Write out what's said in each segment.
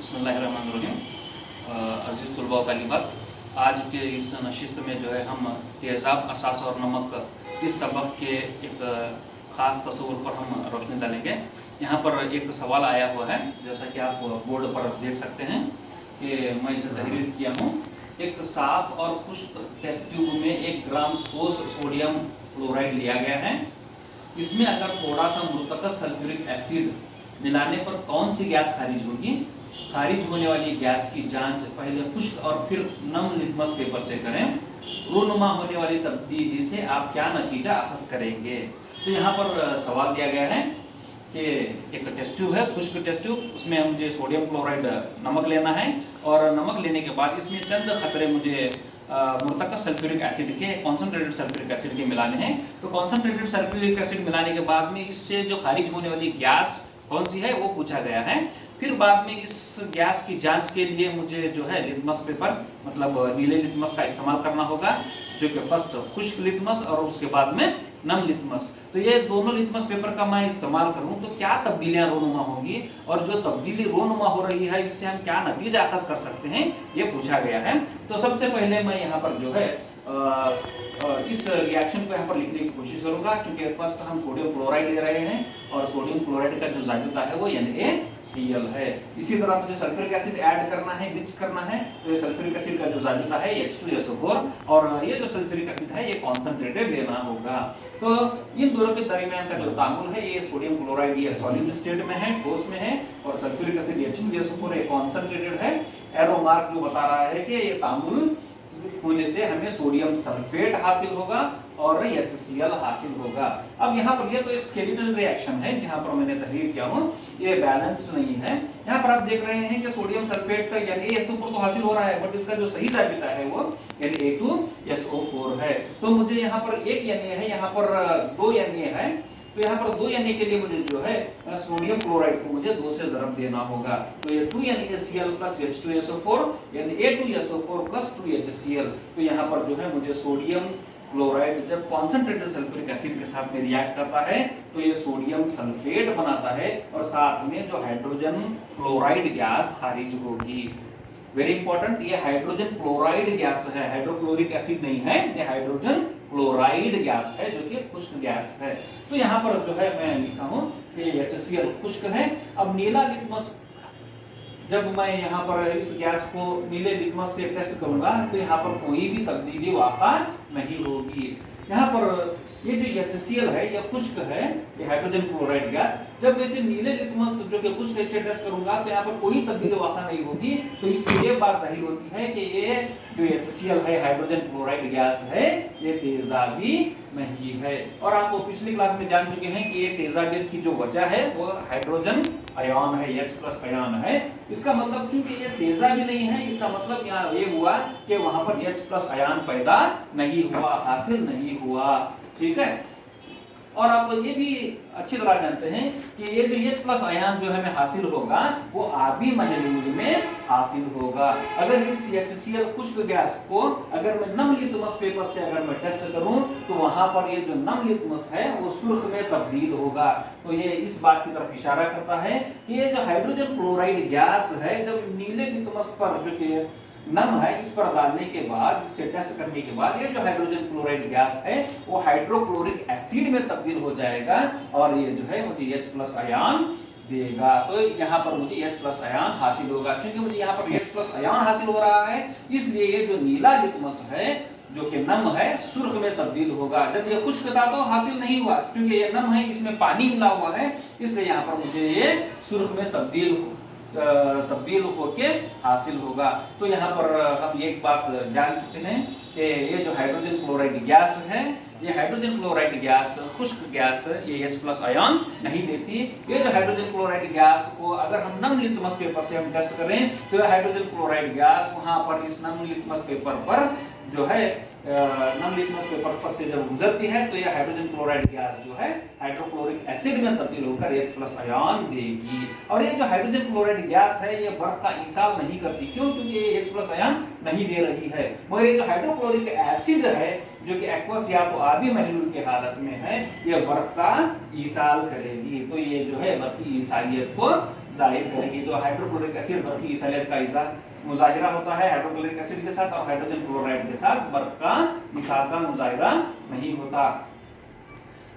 बिस्मिल्लाहिर्रहमानिर्रहीम। अज़ीज़ तलबा व तालिबात, आज के इस नशिस्त में जो है हम तेज़ाब, असास और नमक इस सबक के एक ख़ास तस्वुर पर हम रोशनी डालेंगे। यहाँ पर एक सवाल आया हुआ है, जैसा कि आप बोर्ड पर देख सकते हैं कि मैं इसे तहरीर किया हूँ। एक साफ और खुश्क टेस्ट ट्यूब में 1 ग्राम ठोस सोडियम क्लोराइड लिया गया है। इसमें अगर थोड़ा सा मुर्तकस सल्फ्यूरिक एसिड मिलाने पर कौन सी गैस खारिज होगी? खारिज होने वाली गैस की जांच पहले खुश्क और फिर नम लिटमस पेपर से करें। रूनुमा होने वाली तब्दीली से आप क्या नतीजा अखज़ करेंगे? तो यहाँ पर सवाल दिया गया है कि एक टेस्ट ट्यूब है, खुश्क टेस्ट ट्यूब, उसमें मुझे सोडियम क्लोराइड नमक लेना है और नमक लेने के बाद इसमें चंद खतरे मुझे मुर्तकस सल्फ्यूरिक एसिड के, कॉन्सनट्रेटेड सल्फ्यूरिक एसिड के मिलाने हैं। तो कॉन्सनट्रेटेड सल्फ्यूरिक एसिड मिलाने के बाद में इससे जो खारिज होने वाली गैस कौन सी है वो पूछा गया है। फिर बाद में इस गैस की जांच के लिए मुझे जो है लिटमस पेपर, मतलब नीले लिटमस का इस्तेमाल करना होगा, जो कि फर्स्ट खुश्क लिटमस और उसके बाद में नम लिटमस। तो ये दोनों लिटमस पेपर का मैं इस्तेमाल करूं तो क्या तब्दीलियां रोनुमा होंगी, और जो तब्दीली रोनुमा हो रही है इससे हम क्या नतीजा अखज़ कर सकते हैं, ये पूछा गया है। तो सबसे पहले मैं यहाँ पर जो है इस रिएक्शन को यहाँ पर लिखने की कोशिश करूंगा, क्योंकि फर्स्ट हम सोडियम क्लोराइड ले रहे हैं और सोडियम क्लोराइड का जो जाबिता है वो NaCl है। इसी तरह मुझे सल्फ्यूरिक एसिड ऐड करना है, मिक्स करना है, तो ये सल्फ्यूरिक एसिड का जो जाबिता है H2SO4, और ये जो सल्फ्यूरिक एसिड है ये कॉन्सनट्रेटेड लेना होगा। तो इन दोनों के दरमियान का जो तामुल है, ये सोडियम क्लोराइड ये सॉलिड स्टेट में है, ठोस में है, और सल्फ्यूरिक एसिड H2SO4 ये कॉन्सनट्रेटेड है। एरो मार्क जो बता रहा है कि ये तामुल होने से हमें सोडियम सल्फेट हासिल होगा और HCl हासिल होगा। अब यहाँ पर ये तो एक स्केलेटल रिएक्शन है जहाँ पर मैंने तहरीर किया हूँ, ये बैलेंस्ड नहीं है। यहाँ पर आप देख रहे हैं कि सोडियम सल्फेट यानी ASO4 तो हासिल हो रहा है, बट इसका जो सही जाबिता है वो यानी A2SO4 है। तो मुझे यहाँ पर 1 Na है, यहाँ पर 2 Na है, तो यहाँ पर 2 Na के लिए मुझे जो है सोडियम क्लोराइड को मुझे 2 से ज़रब देना होगा। तो ये 2 NaCl प्लस H2SO4 यानी A2SO4 प्लस 2HCl। तो यहाँ पर जो है मुझे सोडियम क्लोराइड जब कॉन्सनट्रेटेड सल्फ्यूरिक एसिड के साथ में रिएक्ट करता है तो ये सोडियम सल्फेट बनाता है, और साथ में जो हाइड्रोजन क्लोराइड गैस खारिज होगी। वेरी इंपॉर्टेंट, ये हाइड्रोजन क्लोराइड गैस है, हाइड्रोक्लोरिक एसिड नहीं है, ये हाइड्रोजन क्लोराइड गैस है जो कि खुश्क गैस है। तो यहाँ पर जो है मैं लिखा हूँ कि HCl खुश्क है। अब नीला लिटमस, जब मैं यहाँ पर इस गैस को नीले लिटमस से टेस्ट करूंगा तो यहाँ पर कोई भी तब्दीली वाक़ा नहीं होगी। यहाँ पर ये जो HCl है ये खुश्क है, ये हाइड्रोजन क्लोराइड गैस, जब इसे नीले लिटमस जो कि खुश्क है से टेस्ट करूंगा तो यहाँ पर कोई तब्दीली वाक़ा नहीं होगी। तो इससे ये बात जाहिर होती है कि ये जो HCl है हाइड्रोजन क्लोराइड गैस है, ये तेजाबी नहीं है। और आप पिछली क्लास में जान चुके हैं कि ये तेजाबियत की जो वजह है वो हाइड्रोजन आयन है, H+ आयन है। इसका मतलब चूंकि ये तेजाबी नहीं है, इसका मतलब यहाँ ये हुआ कि वहां पर H+ आयन पैदा नहीं हुआ, हासिल नहीं हुआ। ठीक है, और आप ये भी अच्छी तरह जानते हैं कि ये जो H+ आयन जो हमें हासिल होगा वो आबी महलूल में हासिल होगा। अगर इस HCl खुश्क गैस को अगर मैं नम लिटमस पेपर से अगर मैं टेस्ट करूं तो वहां पर ये जो नम लिटमस है वो सुर्ख में तब्दील होगा। तो ये इस बात की तरफ इशारा करता है कि ये जो हाइड्रोजन क्लोराइड गैस है जब नीले लिटमस पर जो कि नम है इस पर डालने के बाद, इससे टेस्ट करने के बाद, ये जो हाइड्रोजन क्लोराइड गैस है वो हाइड्रोक्लोरिक एसिड में तब्दील हो जाएगा और ये जो है मुझे H+ आयन देगा। तो यहाँ पर मुझे H+ आयन हासिल होगा। क्योंकि मुझे यहाँ पर H+ आयन हासिल हो रहा है, इसलिए ये जो नीला लिटमस है जो कि नम है सुर्ख में तब्दील होगा। जब ये खुश्क था तो हासिल नहीं हुआ, क्योंकि ये नम है, इसमें पानी मिला हुआ है, इसलिए यहाँ पर मुझे ये सुर्ख में तब्दील होके हासिल होगा। तो यहाँ पर हम एक बात जान चुके हैं कि ये जो हाइड्रोजन क्लोराइड गैस है, ये हाइड्रोजन क्लोराइड गैस खुश्क गैस, ये H+ आयन नहीं देती। ये जो हाइड्रोजन क्लोराइड गैस को अगर हम नम लिटमस पेपर से हम टेस्ट करें तो हाइड्रोजन क्लोराइड गैस वहां पर इस नम लिटमस पेपर पर जो है नम लिटमस पेपर पर से जब गुजरती है तो ये हाइड्रोजन क्लोराइड गैस जो है हाइड्रोक्लोरिक एसिड में तब्दील होकर H+ आयन देगी। और ये जो हाइड्रोजन क्लोराइड गैस है ये बर्फ का ईसाल नहीं करती। क्यों? क्योंकि ये H+ आयन नहीं दे रही है, मगर ये जो हाइड्रोक्लोरिक एसिड है जो कि एक्वस या तो आबी महलूल की हालत में है, ये बर्फ का ईसाल करेगी। तो ये जो है बर्फ की ईसालियत को जाहिर करेगी। तो हाइड्रोक्लोरिक एसिड बर्फ की ईसालियत का मुजाहिरा होता है हाइड्रोक्लोरिक एसिड के साथ, और हाइड्रोजन क्लोराइड के साथ बर्फ का ईसाल का मुजाहिरा नहीं होता।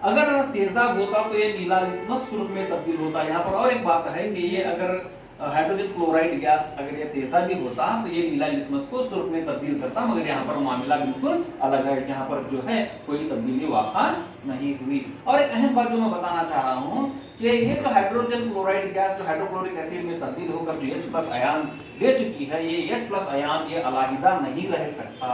अगर तेजाब होता तो ये नीला लिटमस स्वरूप में तब्दील होता। यहाँ पर और एक बात है कि ये अगर हाइड्रोजन क्लोराइड गैस अगर ये तेजाबी होता तो ये नीला लिटमस को स्वरूप में तब्दील करता, मगर यहाँ पर मामला बिल्कुल अलग है। यहाँ पर जो है कोई तब्दीली वाक़ा नहीं हुई। और एक अहम बात जो मैं बताना चाह रहा हूँ कि ये जो हाइड्रोजन क्लोराइड गैस जो हाइड्रोक्लोरिक एसिड में तब्दील होकर जो H+ आयन दे चुकी है, ये H+ आयन ये अलहदा नहीं रह सकता,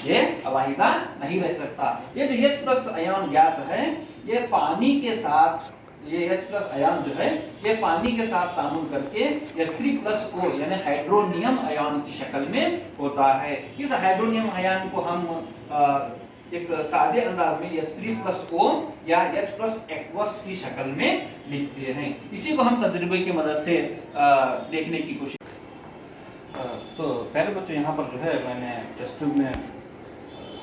ये अलहदा नहीं रह सकता। ये जो H+ आयन गैस है ये पानी के साथ, ये H+ आयन जो है ये पानी के साथ तामुल करके H3+ यानी हाइड्रोनियम आयन की शक्ल में होता है। इस हाइड्रोनियम आयन को हम एक सादे अंदाज में H3+ या H+ एक्वस की शक्ल में लिखते हैं। इसी को हम तजुर्बे की मदद से देखने की कोशिश। तो पहले बच्चों यहाँ पर जो है मैंने टेस्ट ट्यूब में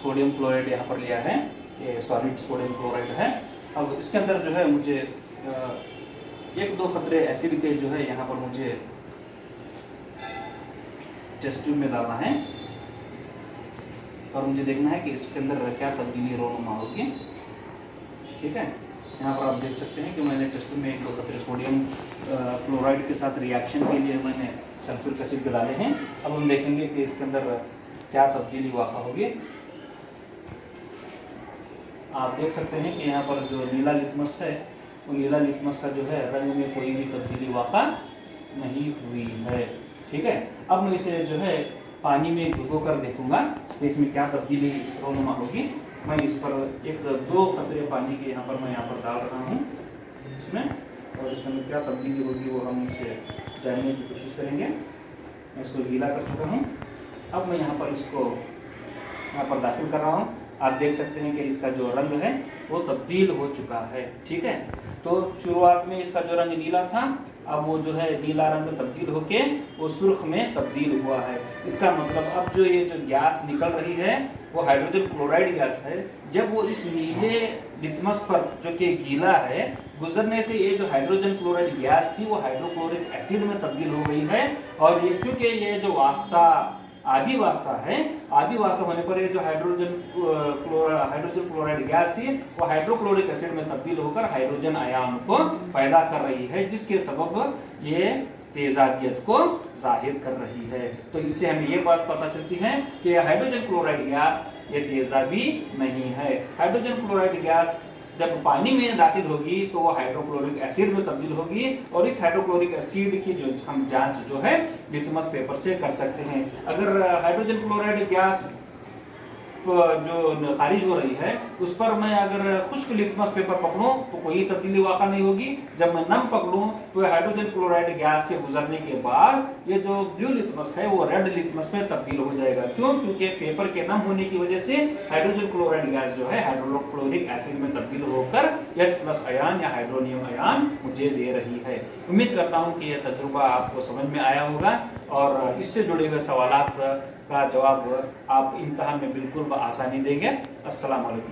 सोडियम क्लोराइड यहाँ पर लिया है, ये सॉलिड सोडियम क्लोराइड है। अब इसके अंदर जो है मुझे 1-2 कतरे एसिड के जो है यहाँ पर मुझे टेस्ट ट्यूब में डालना है, और मुझे देखना है कि इसके अंदर क्या तब्दीली रोनुमा होगी। ठीक है, यहाँ पर आप देख सकते हैं कि मैंने टेस्ट ट्यूब में 1-2 कतरे सोडियम क्लोराइड के साथ रिएक्शन के लिए मैंने सल्फ्यूरिक एसिड डाले हैं। अब हम देखेंगे कि इसके अंदर क्या तब्दीली वाक़ा होगी। आप देख सकते हैं कि यहाँ पर जो नीला लिटमस है वो नीला लिटमस का जो है रंग में कोई भी तब्दीली वाक़ा नहीं हुई है। ठीक है, अब मैं इसे जो है पानी में भिगो कर देखूंगा कि इसमें क्या तब्दीली रोनुमा होगी। मैं इस पर 1-2 कतरे पानी के यहाँ पर डाल रहा हूँ इसमें, और इसमें क्या तब्दीली होगी वो हम इसे जानने की कोशिश करेंगे। मैं इसको गीला कर चुका हूँ। अब मैं यहाँ पर इसको यहाँ पर दाखिल कर रहा हूँ। आप देख सकते हैं कि इसका जो रंग है वो तब्दील हो चुका है। ठीक है, तो शुरुआत में इसका जो रंग नीला था, अब वो जो है नीला रंग तब्दील होके वो सुर्ख में तब्दील हुआ है। इसका मतलब अब जो ये जो गैस निकल रही है वो हाइड्रोजन क्लोराइड गैस है। जब वो इस नीले लिटमस पर जो कि गीला है गुजरने से ये जो हाइड्रोजन क्लोराइड गैस थी वो हाइड्रोक्लोरिक एसिड में तब्दील हो गई है। और ये चूंकि ये जो वास्ता आबी वास्ता है, आबी वास्ता होने पर ये जो हाइड्रोजन क्लोराइड गैस थी वो हाइड्रोक्लोरिक एसिड में तब्दील होकर हाइड्रोजन आयन को पैदा कर रही है, जिसके सबब ये तेजाबियत को जाहिर कर रही है। तो इससे हमें ये बात पता चलती है कि हाइड्रोजन क्लोराइड गैस ये तेजाबी नहीं है। हाइड्रोजन क्लोराइड गैस जब पानी में दाखिल होगी तो वो हाइड्रोक्लोरिक एसिड में तब्दील होगी, और इस हाइड्रोक्लोरिक एसिड की जो हम जांच जो है लिटमस पेपर से कर सकते हैं। अगर हाइड्रोजन क्लोराइड गैस जो खारिज हो रही है उस पर मैं अगर खुश्क लिटमस पेपर पकड़ूं तो कोई तब्दीली वाक़ा नहीं होगी। जब मैं नम पकड़ूं तो हाइड्रोजन क्लोराइड गैस के गुजरने के बाद ये जो ब्लू लिटमस है वो रेड लिटमस में तब्दील हो जाएगा। क्यों? क्योंकि पेपर के नम होने की वजह से हाइड्रोजन क्लोराइड गैस जो है हाइड्रोक्लोरिक एसिड में तब्दील होकर H+ आयन या हाइड्रोनियम आयन मुझे दे रही है। उम्मीद करता हूँ कि यह तजुर्बा आपको समझ में आया होगा, और इससे जुड़े हुए सवालात का जवाब आप इम्तिहान में बिल्कुल आसानी देंगे। अस्सलाम वालेकुम।